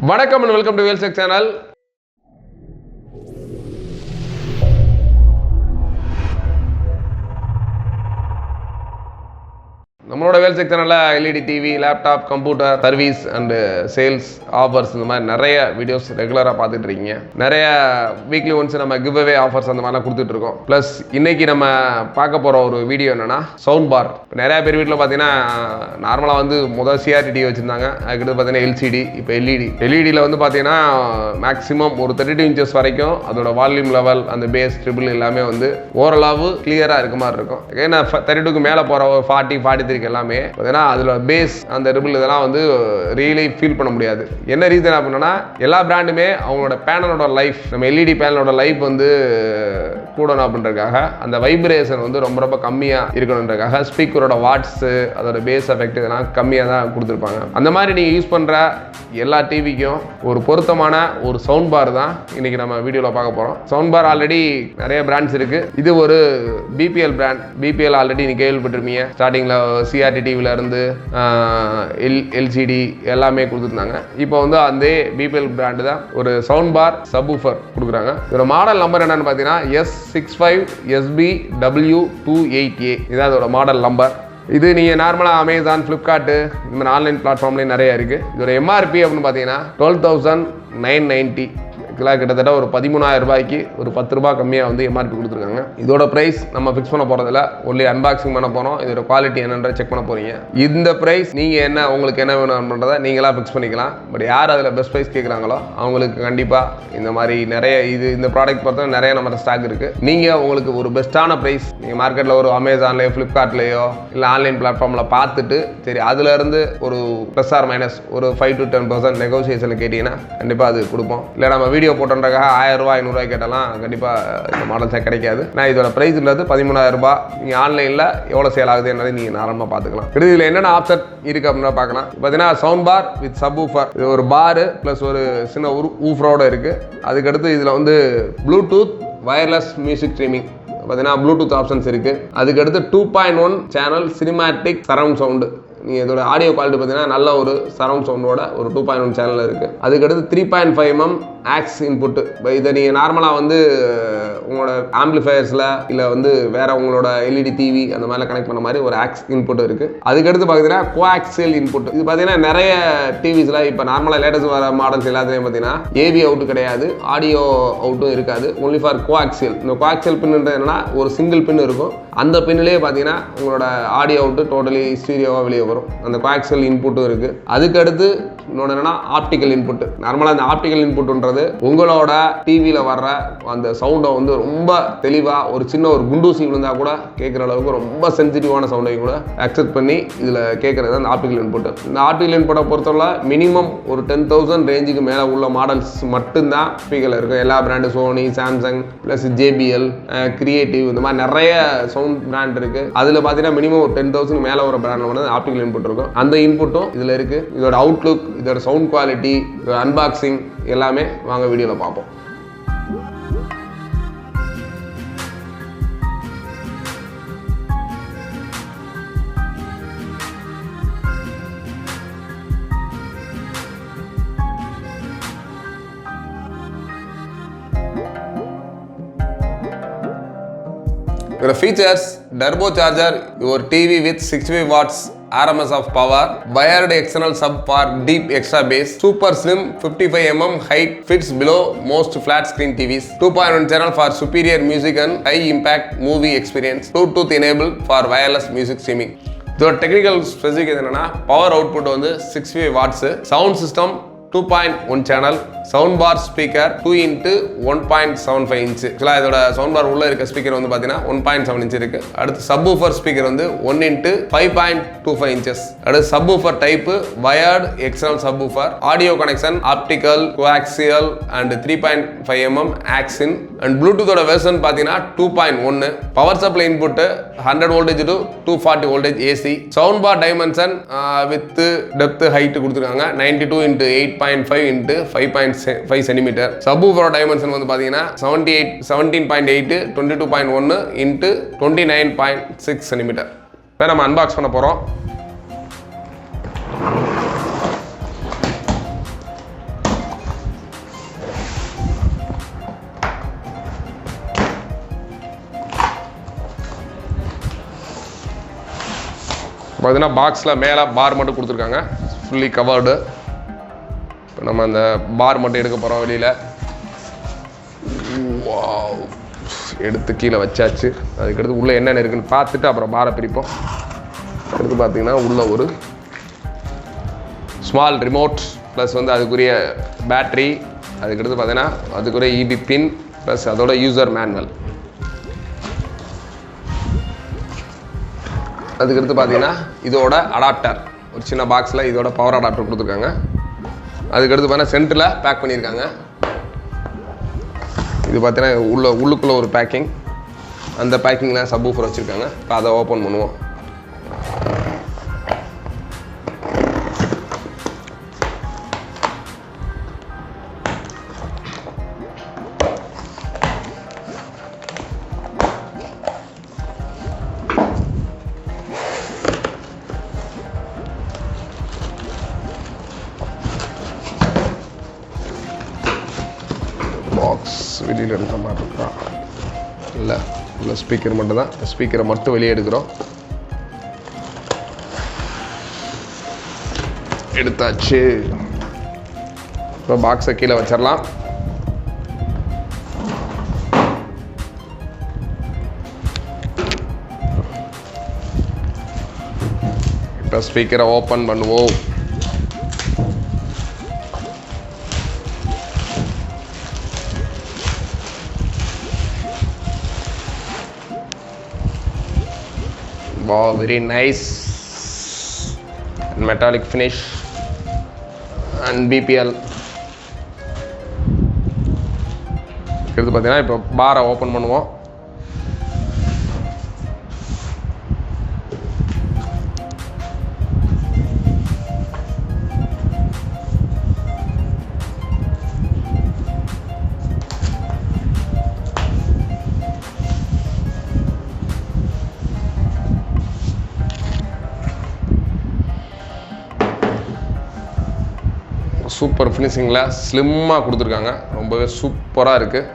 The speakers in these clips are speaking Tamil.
வணக்கம் and welcome to Wheels Tech Channel. நம்மளோட Wheels Tech Channel LED TV, laptop, computer, service and sales offers இந்த மாதிரி நிறைய வீடியோஸ் ரெகுலராக பார்த்துட்டு இருக்கீங்க. நிறைய வீக்லி ஒன்ஸ் நம்ம கிவ் அவே ஆஃபர்ஸ் அந்த மாதிரிலாம் கொடுத்துட்டு இருக்கோம். ப்ளஸ் இன்னைக்கு நம்ம பார்க்க போகிற ஒரு வீடியோ என்னன்னா சவுண்ட் பார். நிறைய பேர் வீட்டில் பார்த்தீங்கன்னா நார்மலாக வந்து முதல் சிஆர்டி வச்சுருந்தாங்க, அதுக்கடுத்து பார்த்தீங்கன்னா எல்சிடி, இப்போ எல்இடியில் வந்து பார்த்தீங்கன்னா மேக்ஸிமம் ஒரு 32 இன்ச்சஸ் வரைக்கும் அதோட வால்யூம் லெவல் அந்த பேஸ் ட்ரிபிள் எல்லாமே வந்து ஓரளவு கிளியராக இருக்க மாதிரி இருக்கும். ஏன்னா 32க்கு மேலே போகிற ஒரு 40-43 எல்லாமே பார்த்தீங்கன்னா அதில் பேஸ் அந்த ரிபிள் இதெல்லாம் வந்து ரியலி ஃபீல் பண்ண முடியாது. என்ன ரீசன் அப்படின்னா எல்லா பிராண்டுமே அவங்களோட பேனலோட லைஃப், நம்ம எல்இடி பேனலோட லைஃப் வந்து கூடணும் அப்படின்றதுக்காக அந்த வைப்ரேஷன் வந்து ரொம்ப கம்மியாக இருக்கணுன்றதுக்காக ஸ்பீக்கரோட வாட்ஸு அதோட பேஸ் எஃபெக்ட் இதெல்லாம் கம்மியாக தான் கொடுத்துருப்பாங்க. அந்த மாதிரி நீங்கள் யூஸ் பண்ணுற எல்லா டிவிக்கும் ஒரு பொருத்தமான ஒரு சவுண்ட் பார் தான் இன்னைக்கு நம்ம வீடியோவில் பார்க்க போகிறோம். சவுண்ட் பார் ஆல்ரெடி நிறைய பிராண்ட்ஸ் இருக்குது. இது ஒரு பிபிஎல் பிராண்ட். பிபிஎல் ஆல்ரெடி நீங்கள் கேள்விப்பட்டிருப்பீங்க. ஸ்டார்டிங்கில் சிஆர்டி டிவில இருந்து எல்சிடி எல்லாமே கொடுத்துருந்தாங்க. இப்போ வந்து அந்த பிபிஎல் பிராண்டு தான் ஒரு சவுண்ட் பார் சப்வூஃபர் கொடுக்குறாங்க. இதோட மாடல் நம்பர் என்னன்னு பார்த்தீங்கன்னா S65SBW28A. இதான் அதோட மாடல் நம்பர். இது நீங்கள் நார்மலாக அமேசான், ஃப்ளிப்கார்ட்டு இந்த மாதிரி ஆன்லைன் பிளாட்ஃபார்ம்லேயும் நிறைய இருக்குது. இதோட எம்ஆர்பி அப்படின்னு பார்த்தீங்கன்னா 12,990. கிட்டத்தட்ட ஒரு 13,000 ரூபாய்க்கு ஒரு 10 ரூபாய் கம்மியாக வந்து எம்ஆர்பி கொடுத்துருக்காங்க. இதோட ப்ரைஸ் நம்ம ஃபிக்ஸ் பண்ண போகிறதில்ல, ஒன்லி அன்பாக்சிங் பண்ண போகிறோம். இதோட குவாலிட்டி என்னன்ற செக் பண்ண போகிறீங்க. இந்த ப்ரைஸ் நீங்கள் என்ன உங்களுக்கு என்ன வேணும்ன்றதை நீங்களாக ஃபிக்ஸ் பண்ணிக்கலாம். பட் யார் அதில் பெஸ்ட் ப்ரைஸ் கேட்குறாங்களோ அவங்களுக்கு கண்டிப்பாக இந்த மாதிரி நிறைய இந்த ப்ராடக்ட் பொறுத்த நிறைய நம்ம ஸ்டாக் இருக்குது. நீங்கள் உங்களுக்கு ஒரு பெஸ்ட்டான ப்ரைஸ் நீங்கள் மார்க்கெட்டில் ஒரு அமேசான்லேயோ ஃப்ளிப்கார்ட்லேயோ இல்லை ஆன்லைன் பிளாட்ஃபார்மில் பார்த்துட்டு சரி அதுலேருந்து ஒரு ப்ளஸ் ஆர் மைனஸ் ஒரு 5 to 10% நெகோசியேஷனில் கேட்டிங்கன்னா கண்டிப்பாக அது கொடுப்போம். இல்லை நம்ம வீடியோ போட்டோன்றக்காக 1000 ரூபாய் 500 ரூபாய் கேட்டாலாம் கண்டிப்பாக இந்த மாடல்ஸே கிடைக்காது. நான் இதோட ப்ரைஸ் உள்ளது 13,000 ரூபாய். நீங்கள் ஆன்லைனில் எவ்வளோ சேல் ஆகுது என்னது நீங்கள் நார்மலாக பார்த்துக்கலாம். இதில் என்னென்ன ஆப்ஷன் இருக்குது அப்படின்னா பார்க்கலாம். பார்த்தீங்கன்னா சவுண்ட் பார் வித் சப்வூஃபர். இது ஒரு பாரு ப்ளஸ் ஒரு சின்ன ஊஃபரோட இருக்குது. அதுக்கடுத்து இதில் வந்து ப்ளூடூத் வயர்லெஸ் மியூசிக் ஸ்ட்ரீமிங் பார்த்தீங்கன்னா ப்ளூடூத் ஆப்ஷன்ஸ் இருக்குது. அதுக்கடுத்து 2.1 சேனல் சினிமேட்டிக் சரவுண்ட் சவுண்டு. நீங்கள் இதோட ஆடியோ குவாலிட்டி பார்த்தீங்கன்னா நல்ல ஒரு சரவுண்ட் சவுண்டோட ஒரு 2.1 சேனல் இருக்குது. அதுக்கடுத்து 3.5 mm ஆக்ஸ் இன்புட்டு. இதை நீங்கள் நார்மலாக வந்து உங்களோட ஆம்பிளிஃபயர்ஸில் இல்லை வந்து வேற உங்களோட எல்இடி டிவி அந்த மாதிரிலாம் கனெக்ட் பண்ண மாதிரி ஒரு ஆக்ஸ் இன்புட் இருக்குது. அதுக்கடுத்து பார்த்தீங்கன்னா கோஆக்சியல் இன்புட். இது பார்த்தீங்கன்னா நிறைய டிவிஸில் இப்போ நார்மலாக லேட்டஸ்ட் வர மாடல்ஸ் எல்லாத்துலேயும் பார்த்தீங்கன்னா ஏவி அவுட்டு கிடையாது, ஆடியோ அவுட்டும் இருக்காது, ஒன்லி ஃபார் கோஆக்சியல். இந்த கோஆக்சியல் பின்னுன்றது என்னன்னா ஒரு சிங்கிள் பின் இருக்கும். அந்த பின்னிலே பார்த்தீங்கன்னா உங்களோட ஆடியோ அவுட்டு டோட்டலி ஸ்டீரியோவாக வெளியே வரும். அந்த கோஆக்சியல் இன்புட்டும் இருக்குது. அதுக்கடுத்து இன்னொன்று என்னன்னா ஆப்டிக்கல் இன்புட். நார்மலாக அந்த ஆப்டிக்கல் இன்புட்ன்றது உங்களோட டிவியில் வர்ற அந்த சவுண்டை வந்து ரொம்ப தெளிவாக ஒரு சின்ன ஒரு குண்டூசி விழுந்தால் கூட கேட்குற அளவுக்கு ரொம்ப சென்சிட்டிவான சவுண்டையும் கூட அக்செப்ட் பண்ணி இதில் கேட்குறது அந்த ஆப்டிக்கல் இன்புட். இந்த ஆப்டிக்கல் இன்புட்டை பொறுத்தவரை மினிமம் ஒரு 10,000 ரேஞ்சுக்கு மேலே உள்ள மாடல்ஸ் மட்டும்தான் ஸ்பீக்கரில் இருக்கும். எல்லா brand Sony, Samsung plus JBL, creative இந்த மாதிரி நிறைய சவுண்ட் பிராண்ட் இருக்குது. அதில் பார்த்தீங்கன்னா மினிமம் ஒரு 10,000 மேலே ஒரு பிராண்டில் வந்து ஆப்டிக்கல் இன்புட் இருக்கும். அந்த இன்புட்டும் இதில் இருக்குது. இதோட அவுட்லுக், இதோட சவுண்ட் குவாலிட்டி, இதோட அன்பாக்சிங் எல்லாமே வாங்க வீடியோவில் பார்ப்போம். The features: turbo charger, your TV with 65 watts RMS of power, wired external sub for deep extra bass, super slim 55 mm height, fits below most flat screen TVs, 2.1 channel for superior music and high impact movie experience, Bluetooth enabled for wireless music streaming. இதோட டெக்னிக்கல் ஸ்பெசிஃபிக் என்னன்னா பவர் அவுட்புட் வந்து 65 watts, sound system 2.1 channel, sound bar speaker 2x1.75 inch. ஆக்சுவலாக இதோட சவுண்ட் பார் உள்ள இருக்க ஸ்பீக்கர் வந்து பார்த்தீங்கன்னா 1.7 இன்ச் இருக்கு. அடுத்து சப்வூஃபர் ஸ்பீக்கர் வந்து 1x5.25 இன்ச்சஸ். அடுத்து subwoofer type wired external subwoofer, audio connection optical, coaxial and 3.5 mm aux in and ப்ளூடூத்தோட வெர்ஷன் பார்த்தீங்கன்னா 2.1. Power supply input 100 voltage to 240 voltage AC. Sound bar dimension with depth height கொடுத்துருக்காங்க 92 x 8.5 x 5.5 cm. சப்வூஃபரோட டைமென்ஷன் வந்து பார்த்தீங்கன்னா 17.8 22.1 x 29.6 cm. இப்போ நம்ம அன்பாக்ஸ் பண்ண போகிறோம். பார்த்தீங்கன்னா பாக்ஸில் மேலே பார் மட்டும் கொடுத்துருக்காங்க, ஃபுல்லி கவர்டு. இப்போ நம்ம அந்த பார் மட்டும் எடுக்க போகிறோம் வெளியில். எடுத்து கீழே வச்சாச்சு. அதுக்கடுத்து உள்ளே என்னென்ன இருக்குதுன்னு பார்த்துட்டு அப்புறம் பாரை பிரிப்போம். அடுத்து பார்த்தீங்கன்னா உள்ளே ஒரு ஸ்மால் ரிமோட் ப்ளஸ் வந்து அதுக்குரிய பேட்ரி, அதுக்கடுத்து பார்த்தீங்கன்னா அதுக்குரிய இபி பின் ப்ளஸ் அதோட யூசர் மேனுவல். அதுக்கடுத்து பார்த்தீங்கன்னா இதோட அடாப்டர் ஒரு சின்ன பாக்ஸில் இதோட பவர் அடாப்டர் கொடுத்துருக்காங்க. அதுக்கடுத்து பார்த்தீங்கன்னா சென்டரில் பேக் பண்ணியிருக்காங்க. இது பார்த்தீங்கன்னா உள்ளுக்குள்ளே ஒரு பேக்கிங், அந்த பேக்கிங்கில் சப்வூஃபர் வச்சுருக்காங்க. இப்போ அதை ஓப்பன் பண்ணுவோம். பாக்ஸ் வெளியில் எடுக்கிற மாதிரி இருக்கா? இல்லை, உள்ள ஸ்பீக்கர் மட்டும் தான். ஸ்பீக்கரை மட்டும் வெளியே எடுக்கிறோம். எடுத்தாச்சு. இப்போ பாக்ஸை கீழே வச்சிடலாம். இப்போ ஸ்பீக்கரை ஓப்பன் பண்ணுவோம். Wow, very nice and metallic finish and BPL. இது பார்த்தீங்கன்னா இப்போ பாரை ஓப்பன் பண்ணுவோம். சூப்பர் ஃபினிஷிங்கில் ஸ்லிம்மாக கொடுத்துருக்காங்க, ரொம்பவே சூப்பராக இருக்குது.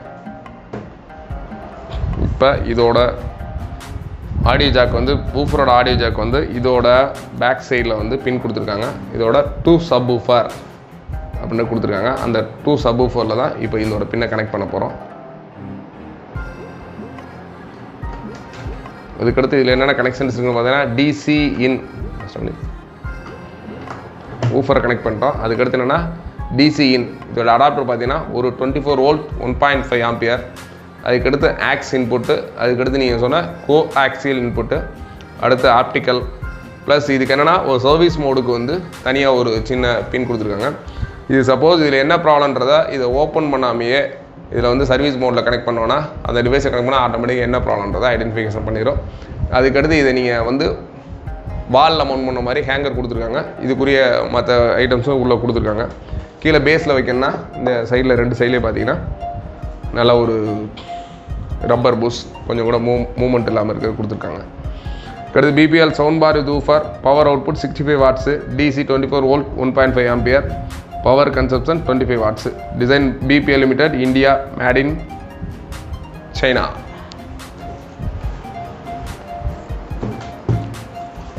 இப்போ இதோட ஆடியோ ஜாக் வந்து வூஃபரோட ஆடியோ ஜாக் வந்து இதோட பேக் சைடில் வந்து பின் கொடுத்துருக்காங்க. இதோட 2 சப்வூஃபர் அப்படின்னு கொடுத்துருக்காங்க. அந்த 2 சப்வூஃபரில் தான் இப்போ இதோட பின்னை கனெக்ட் பண்ண போகிறோம். அதுக்கடுத்து இதில் என்னென்ன கனெக்ஷன்ஸ் இருக்குன்னு பார்த்தீங்கன்னா டிசி இன் ஊஃபரை கனெக்ட் பண்ணிட்டோம். அதுக்கடுத்து என்னென்னா டிசி இன், இதோட அடாப்டர் பார்த்தீங்கன்னா ஒரு 24 வோல்ட் 1.5 ஆம்பியர். அதுக்கடுத்து ஆக்ஸ் இன்புட்டு, அதுக்கடுத்து நீங்கள் சொன்ன கோ ஆக்சியல் இன்புட்டு, அடுத்து ஆப்டிக்கல் ப்ளஸ் இதுக்கு என்னென்னா ஒரு சர்வீஸ் மோடுக்கு வந்து தனியாக ஒரு சின்ன பின் கொடுத்துருக்காங்க. இது சப்போஸ் இதில் என்ன ப்ராப்ளம்ன்றதை இதை ஓப்பன் பண்ணாமையே இதில் வந்து சர்வீஸ் மோடில் கனெக்ட் பண்ணோன்னா அந்த டிவைஸை கனெக்ட் பண்ணால் ஆட்டோமேட்டிக்காக என்ன ப்ராப்ளம்ன்றதை ஐடென்டிஃபிகேஷன் பண்ணிடும். அதுக்கடுத்து இதை நீங்கள் வந்து வாலில் மவுண்ட் பண்ண மாதிரி ஹேங்கர் கொடுத்துருக்காங்க. இதுக்குரிய மற்ற ஐட்டம்ஸும் உள்ளே கொடுத்துருக்காங்க. கீழே பேஸில் வைக்கணும்னா இந்த சைடில் 2 சைட்லேயே பார்த்தீங்கன்னா நல்லா ஒரு ரப்பர் பூஸ் கொஞ்சம் கூட மூவ்மெண்ட் இல்லாமல் இருக்க கொடுத்துருக்காங்க. அடுத்து பிபிஎல் சவுண்ட் பார் இது woofer, power output 65 watts, DC 24 volt 1.5 ampere, power consumption 25 watts. Design BPL limited, India, made in China.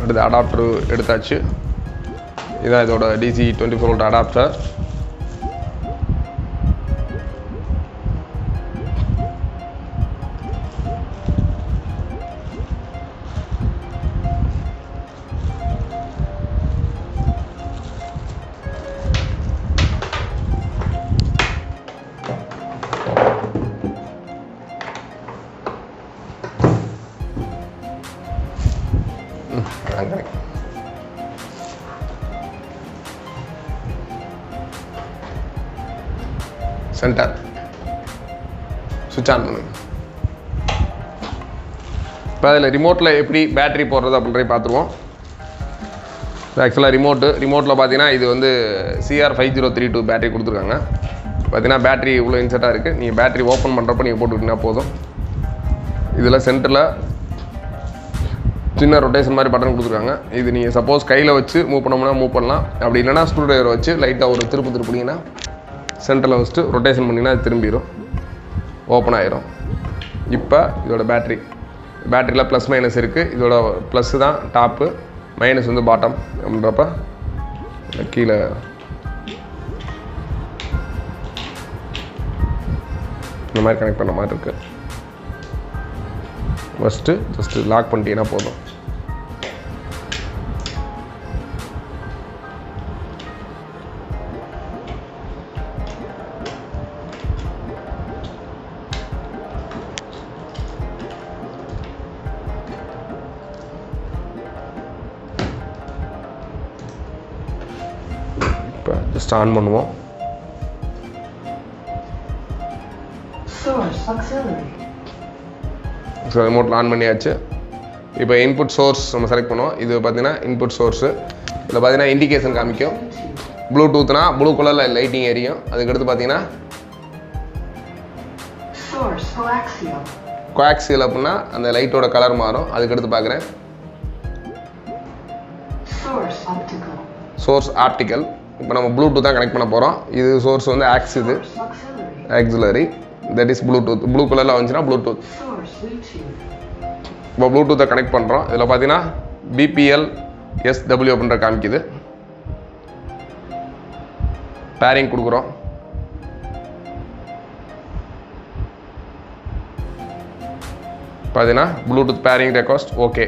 அடுத்து அடாப்டர் எடுத்தாச்சு. இதான் இதோட டிசி 24 வோல்ட் அடாப்டர். சென்டர் சுவிட்ச் ஆன் பண்ணுங்க. இப்போ அதில் ரிமோட்டில் எப்படி பேட்டரி போடுறது அப்படின்றத பார்த்துருவோம். ஆக்சுவலாக ரிமோட்டில் பார்த்தீங்கன்னா இது வந்து CR5032 பேட்டரி கொடுத்துருக்காங்க. பார்த்தீங்கன்னா பேட்டரி இவ்வளோ இன்செட்டாக இருக்குது. நீங்கள் பேட்டரி ஓப்பன் பண்ணுறப்ப நீங்கள் போட்டுக்கிட்டீங்கன்னா போதும். இதில் சென்டரில் சின்ன ரொட்டேஷன் மாதிரி பட்டன் கொடுத்துருக்காங்க. இது நீங்கள் சப்போஸ் கையில் வச்சு மூவ் பண்ணோம்னா மூவ் பண்ணலாம். அப்படி இல்லைனா ஸ்க்ரூ டிரைவர் வச்சு லைட்டாக ஒரு திருப்பினீங்கன்னா சென்டரில் வச்சுட்டு ரொட்டேஷன் பண்ணிங்கன்னா அது திரும்பிடும், ஓப்பன் ஆகிரும். இப்போ இதோட பேட்டரியில் ப்ளஸ் மைனஸ் இருக்குது. இதோட ப்ளஸ்ஸு தான் டாப்பு, மைனஸ் வந்து பாட்டம் அப்படின்றப்ப கீழே இந்த மாதிரி கனெக்ட் பண்ண மாதிரி இருக்குது. ஃபஸ்ட்டு ஜஸ்ட்டு லாக் பண்ணிட்டீங்கன்னா போதும். இப்போ ஜஸ்ட் ஆன் பண்ணுவோம். ஸோ ரிமோட்டில் ஆன் பண்ணியாச்சு. இப்போ இன்புட் சோர்ஸ் நம்ம செலக்ட் பண்ணுவோம். இது பார்த்தீங்கன்னா இன்புட் சோர்ஸு. இதில் பார்த்தீங்கன்னா இண்டிகேஷன் காமிக்கும். ப்ளூடூத்னா ப்ளூ கலரில் லைட்டிங் எரியும். அதுக்கடுத்து பார்த்தீங்கன்னா கோஆக்சியல் அப்படின்னா அந்த லைட்டோட கலர் மாறும். அதுக்கடுத்து பார்க்குறேன் சோர்ஸ் ஆப்டிக்கல். இப்போ நம்ம ப்ளூடூத் தான் கனெக்ட் பண்ண போகிறோம். இது சோர்ஸ் வந்து இது auxiliary, that is Bluetooth. Blue கலரில் வந்துச்சுன்னா ப்ளூடூத். இப்போ ப்ளூடூத்தை கனெக்ட் பண்ணுறோம். இதில் பார்த்தீங்கன்னா BPL SW அப்படின்ற காமிக்குது. பேரிங் கொடுக்குறோம். பார்த்தீங்கன்னா Bluetooth pairing request okay.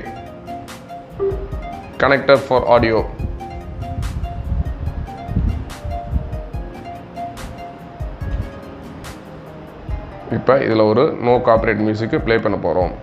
Connector for audio. இப்போ இதில் ஒரு நோ காப்பிரைட் மியூசிக்கு ப்ளே பண்ண போகிறோம்.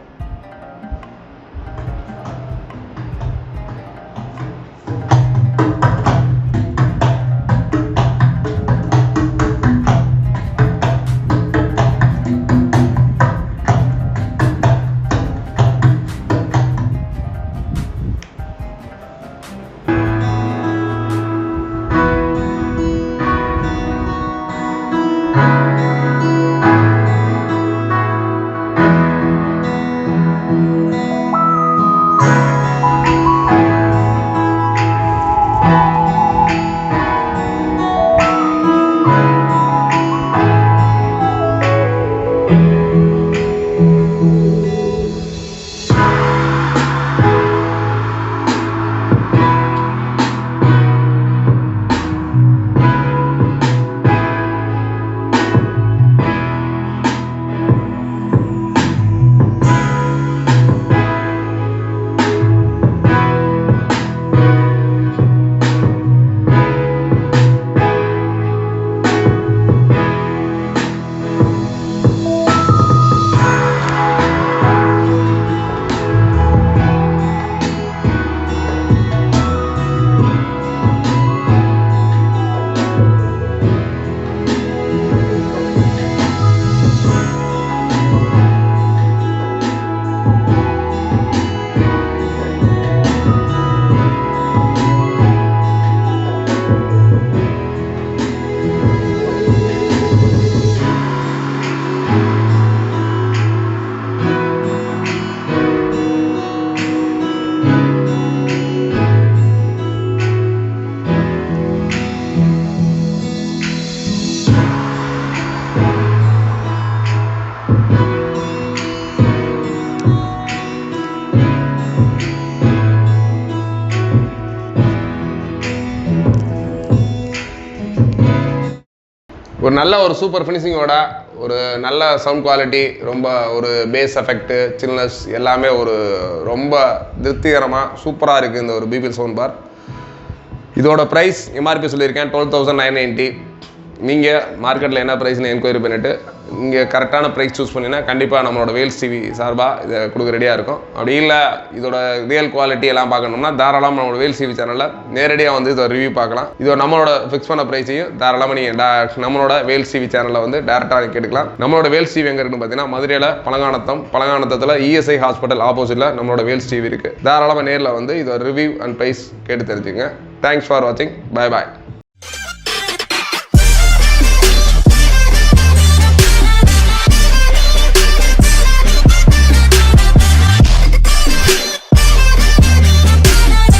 ஒரு நல்ல ஒரு சூப்பர் ஃபினிஷிங்கோட ஒரு நல்ல சவுண்ட் குவாலிட்டி, ரொம்ப ஒரு பேஸ் எஃபெக்ட், சில்னஸ் எல்லாமே ஒரு ரொம்ப திருப்திகரமாக சூப்பராக இருக்குது இந்த ஒரு BPL சவுண்ட் பார். இதோட ப்ரைஸ் MRP சொல்லியிருக்கேன் 12,990. நீங்கள் மார்க்கெட்டில் என்ன ப்ரைஸ்னு என்கொயரி பண்ணிவிட்டு இங்கே கரெக்டான ப்ரைஸ் சூஸ் பண்ணிங்கன்னா கண்டிப்பாக நம்மளோட வேல்ஸ் டிவி சார்பாக இதை கொடுக்க ரெடியாக இருக்கும். அப்படி இல்லை இதோட ரியல் குவாலிட்டி எல்லாம் பார்க்கணும்னா தாராளமாக நம்மளோட வேல்ஸ் டிவி சேனலில் நேரடியாக வந்து இதோட ரிவ்யூ பார்க்கலாம். இதோட நம்மளோட ஃபிக்ஸ் பண்ண ப்ரைஸையும் தாராளமாக நீங்கள் நம்மளோட வேல்ஸ் டிவி சேனலில் வந்து டேரெக்டாக கேட்டுக்கலாம். நம்மளோட வேல்ஸ் டிவி எங்கே இருக்குன்னு பார்த்தீங்கன்னா மதுரையில் பழங்கானத்தத்தில் ESI ஹாஸ்பிட்டல் ஆப்போசிட்டில் நம்மளோட வேல்ஸ் டிவி இருக்குது. தாராளமாக நேரில் வந்து இதோட ரிவ்யூ அண்ட் ப்ரைஸ் கேட்டு தெரிஞ்சுங்க. தேங்க்ஸ் ஃபார் வாட்சிங். Bye bye.